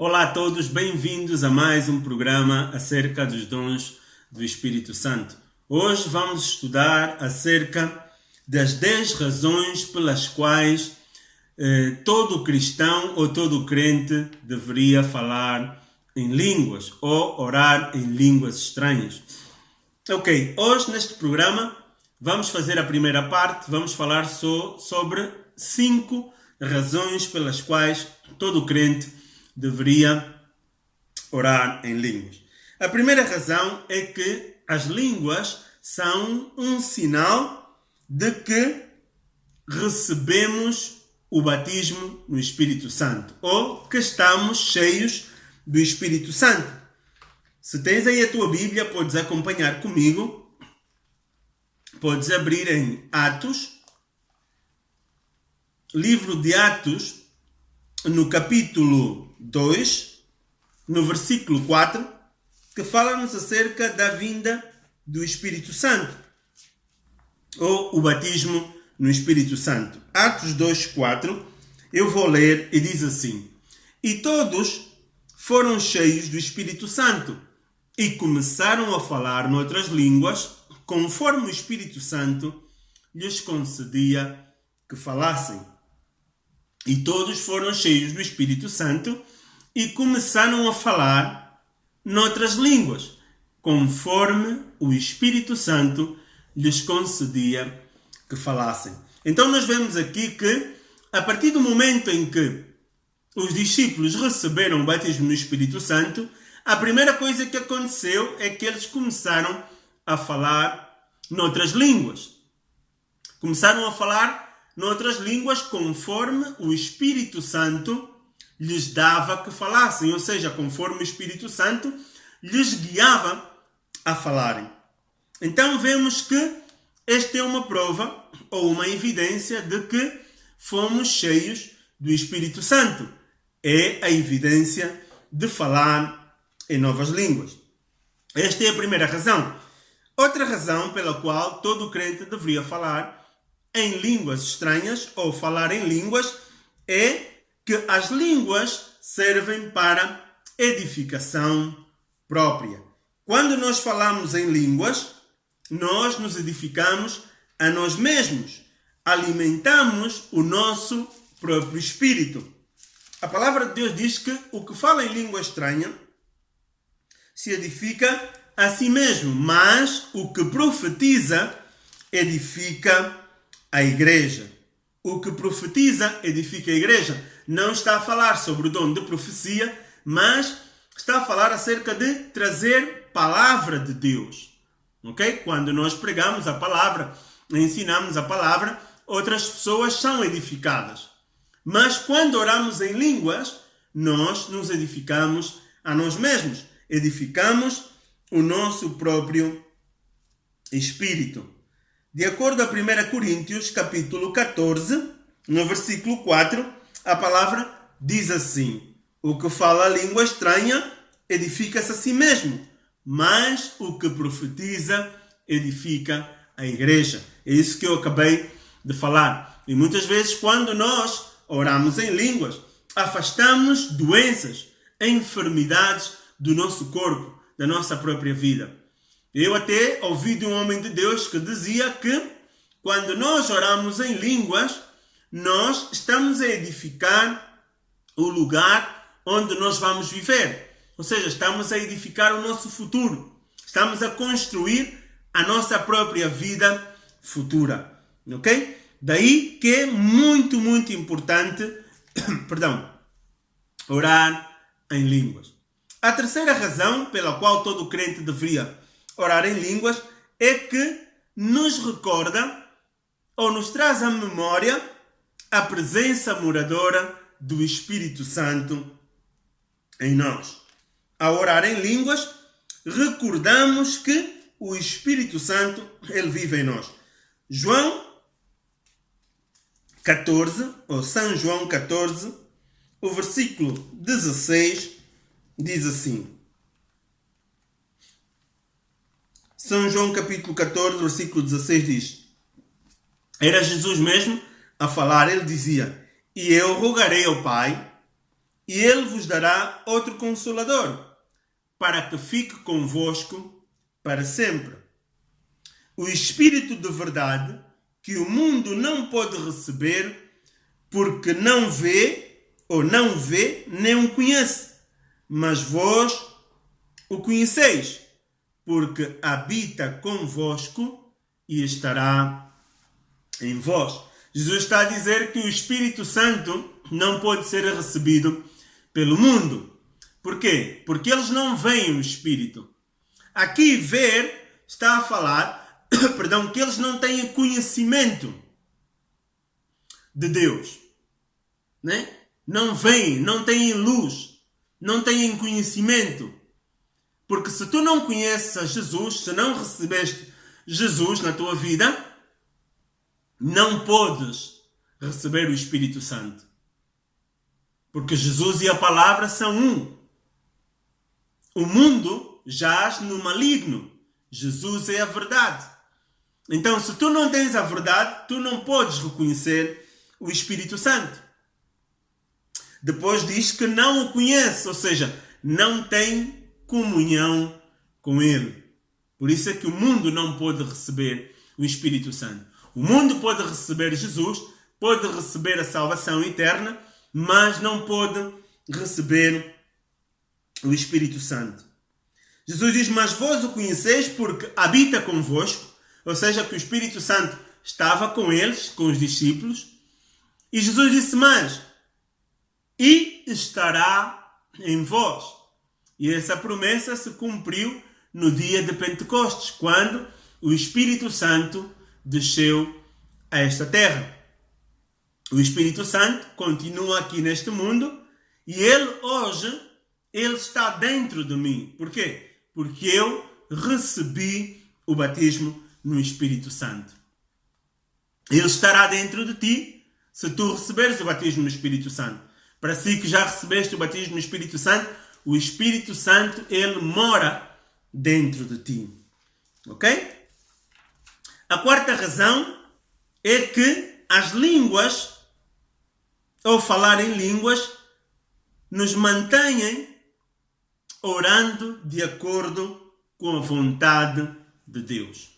Olá a todos, bem-vindos a mais um programa acerca dos dons do Espírito Santo. Hoje vamos estudar acerca das 10 razões pelas quais todo cristão ou todo crente deveria falar em línguas ou orar em línguas estranhas. Ok, hoje neste programa vamos fazer a primeira parte, vamos falar sobre 5 razões pelas quais todo crente deveria orar em línguas. A primeira razão é que as línguas são um sinal de que recebemos o batismo no Espírito Santo ou que estamos cheios do Espírito Santo. Se tens aí a tua Bíblia, podes acompanhar comigo. Podes abrir em Atos, livro de Atos, no capítulo 2, no versículo 4, que fala-nos acerca da vinda do Espírito Santo, ou o batismo no Espírito Santo. Atos 2:4, eu vou ler e diz assim: E todos foram cheios do Espírito Santo e começaram a falar noutras línguas, conforme o Espírito Santo lhes concedia que falassem. E todos foram cheios do Espírito Santo e começaram a falar noutras línguas, conforme o Espírito Santo lhes concedia que falassem. Então nós vemos aqui que, a partir do momento em que os discípulos receberam o batismo no Espírito Santo, a primeira coisa que aconteceu é que eles começaram a falar noutras línguas. Começaram a falar noutras línguas conforme o Espírito Santo lhes dava que falassem, ou seja, conforme o Espírito Santo lhes guiava a falarem. Então vemos que esta é uma prova ou uma evidência de que fomos cheios do Espírito Santo. É a evidência de falar em novas línguas. Esta é a primeira razão. Outra razão pela qual todo crente deveria falar em línguas estranhas ou falar em línguas é que as línguas servem para edificação própria. Quando nós falamos em línguas, nós nos edificamos a nós mesmos, alimentamos o nosso próprio espírito. A palavra de Deus diz que o que fala em língua estranha se edifica a si mesmo, mas o que profetiza edifica a igreja. O que profetiza edifica a igreja. Não está a falar sobre o dom de profecia, mas está a falar acerca de trazer palavra de Deus. Ok? Quando nós pregamos a palavra, ensinamos a palavra, outras pessoas são edificadas. Mas quando oramos em línguas, nós nos edificamos a nós mesmos. Edificamos o nosso próprio espírito. De acordo a 1 Coríntios, capítulo 14, no versículo 4, a palavra diz assim: O que fala a língua estranha edifica-se a si mesmo, mas o que profetiza edifica a igreja. É isso que eu acabei de falar. E muitas vezes, quando nós oramos em línguas, afastamos doenças, enfermidades do nosso corpo, da nossa própria vida. Eu até ouvi de um homem de Deus que dizia que quando nós oramos em línguas, nós estamos a edificar o lugar onde nós vamos viver. Ou seja, estamos a edificar o nosso futuro. Estamos a construir a nossa própria vida futura. Ok? Daí que é muito, muito importante orar em línguas. A terceira razão pela qual todo crente deveria orar em línguas é que nos recorda ou nos traz à memória a presença moradora do Espírito Santo em nós. Ao orar em línguas, recordamos que o Espírito Santo, ele vive em nós. João 14, ou São João 14, o versículo 16, diz assim. São João capítulo 14, versículo 16 diz: Era Jesus mesmo a falar, ele dizia: E eu rogarei ao Pai, e ele vos dará outro Consolador, para que fique convosco para sempre. O Espírito de verdade, que o mundo não pode receber, porque não vê, nem o conhece. Mas vós o conheceis, porque habita convosco e estará em vós. Jesus está a dizer que o Espírito Santo não pode ser recebido pelo mundo. Por quê? Porque eles não veem o Espírito. Aqui ver está a falar, que eles não têm conhecimento de Deus. Né? Não veem, não têm luz, não têm conhecimento. Porque se tu não conheces a Jesus, se não recebeste Jesus na tua vida, não podes receber o Espírito Santo. Porque Jesus e a palavra são um. O mundo jaz no maligno. Jesus é a verdade. Então, se tu não tens a verdade, tu não podes reconhecer o Espírito Santo. Depois diz que não o conhece, ou seja, não tem comunhão com ele. Por isso é que o mundo não pode receber o Espírito Santo. O mundo pode receber Jesus, pode receber a salvação eterna, mas não pode receber o Espírito Santo. Jesus diz, mas vós o conheceis porque habita convosco, ou seja, que o Espírito Santo estava com eles, com os discípulos, e Jesus disse mais, e estará em vós. E essa promessa se cumpriu no dia de Pentecostes, quando o Espírito Santo desceu a esta terra. O Espírito Santo continua aqui neste mundo e ele hoje, ele está dentro de mim. Por quê? Porque eu recebi o batismo no Espírito Santo. Ele estará dentro de ti se tu receberes o batismo no Espírito Santo. Para si que já recebeste o batismo no Espírito Santo, o Espírito Santo, ele mora dentro de ti. Ok? A quarta razão é que as línguas, ou falar em línguas, nos mantêm orando de acordo com a vontade de Deus.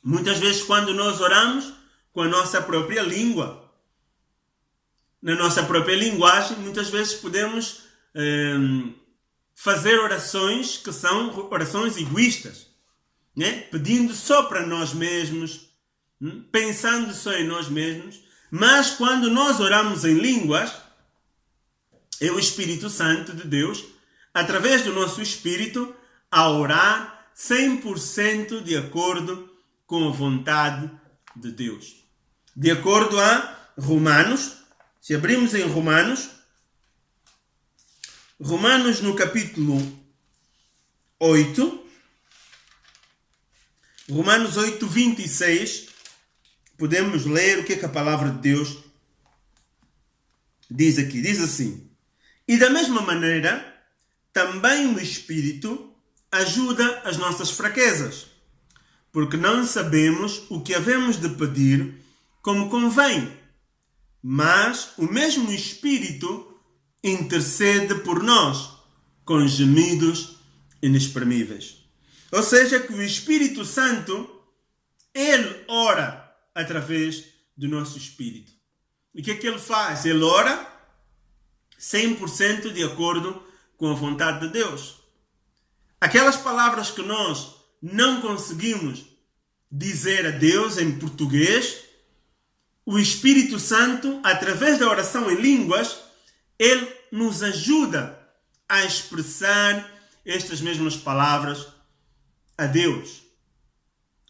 Muitas vezes quando nós oramos com a nossa própria língua, na nossa própria linguagem, muitas vezes podemos fazer orações que são orações egoístas, né? Pedindo só para nós mesmos, pensando só em nós mesmos. Mas quando nós oramos em línguas, é o Espírito Santo de Deus, através do nosso espírito, a orar 100% de acordo com a vontade de Deus. De acordo a Romanos, se abrimos em Romanos no capítulo 8, Romanos 8, 26, podemos ler o que a palavra de Deus diz aqui. Diz assim, e da mesma maneira, também o Espírito ajuda as nossas fraquezas, porque não sabemos o que havemos de pedir como convém, mas o mesmo Espírito intercede por nós com gemidos inexprimíveis. Ou seja, que o Espírito Santo, ele ora através do nosso espírito. E o que é que ele faz? Ele ora 100% de acordo com a vontade de Deus. Aquelas palavras que nós não conseguimos dizer a Deus em português, o Espírito Santo, através da oração em línguas, ele nos ajuda a expressar estas mesmas palavras a Deus.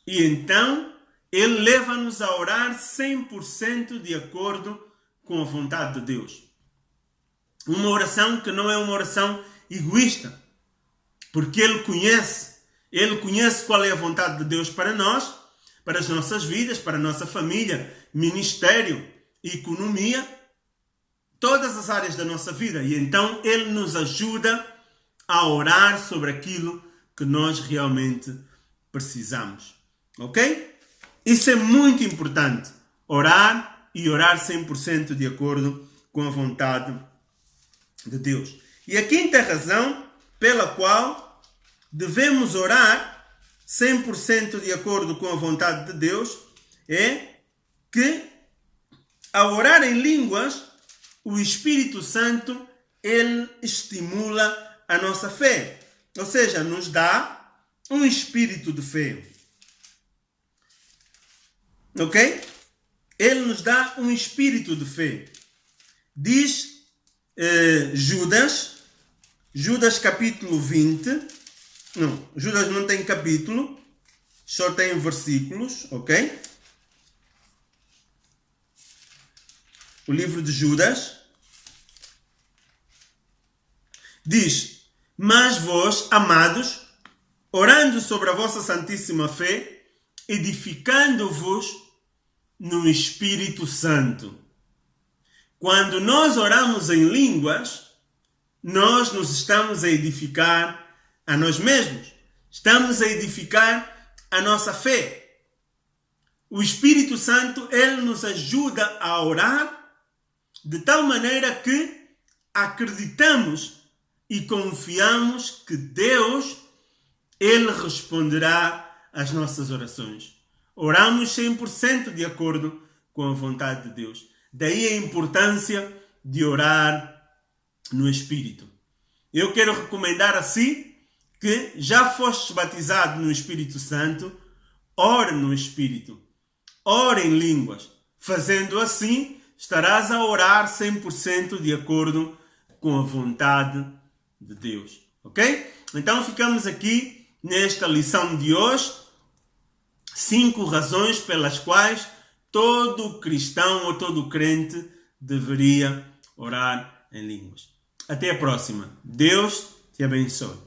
E então, ele leva-nos a orar 100% de acordo com a vontade de Deus. Uma oração que não é uma oração egoísta, porque ele conhece qual é a vontade de Deus para nós, para as nossas vidas, para a nossa família, ministério e economia, todas as áreas da nossa vida. E então ele nos ajuda a orar sobre aquilo que nós realmente precisamos. Ok? Isso é muito importante. Orar e orar 100% de acordo com a vontade de Deus. E a quinta razão pela qual devemos orar 100% de acordo com a vontade de Deus é que, ao orar em línguas, o Espírito Santo, ele estimula a nossa fé. Ou seja, nos dá um espírito de fé. Ok? Ele nos dá um espírito de fé. Diz Judas capítulo 20. Não, Judas não tem capítulo, só tem versículos, ok? O livro de Judas diz: mas vós, amados, orando sobre a vossa santíssima fé, edificando-vos no Espírito Santo. Quando nós oramos em línguas, nós nos estamos a edificar a nós mesmos. Estamos a edificar a nossa fé. O Espírito Santo, ele nos ajuda a orar de tal maneira que acreditamos e confiamos que Deus, ele responderá às nossas orações. Oramos 100% de acordo com a vontade de Deus. Daí a importância de orar no Espírito. Eu quero recomendar assim que já fostes batizado no Espírito Santo, ore no Espírito. Ore em línguas. Fazendo assim, estarás a orar 100% de acordo com a vontade de Deus. Ok? Então ficamos aqui nesta lição de hoje. 5 razões pelas quais todo cristão ou todo crente deveria orar em línguas. Até a próxima. Deus te abençoe.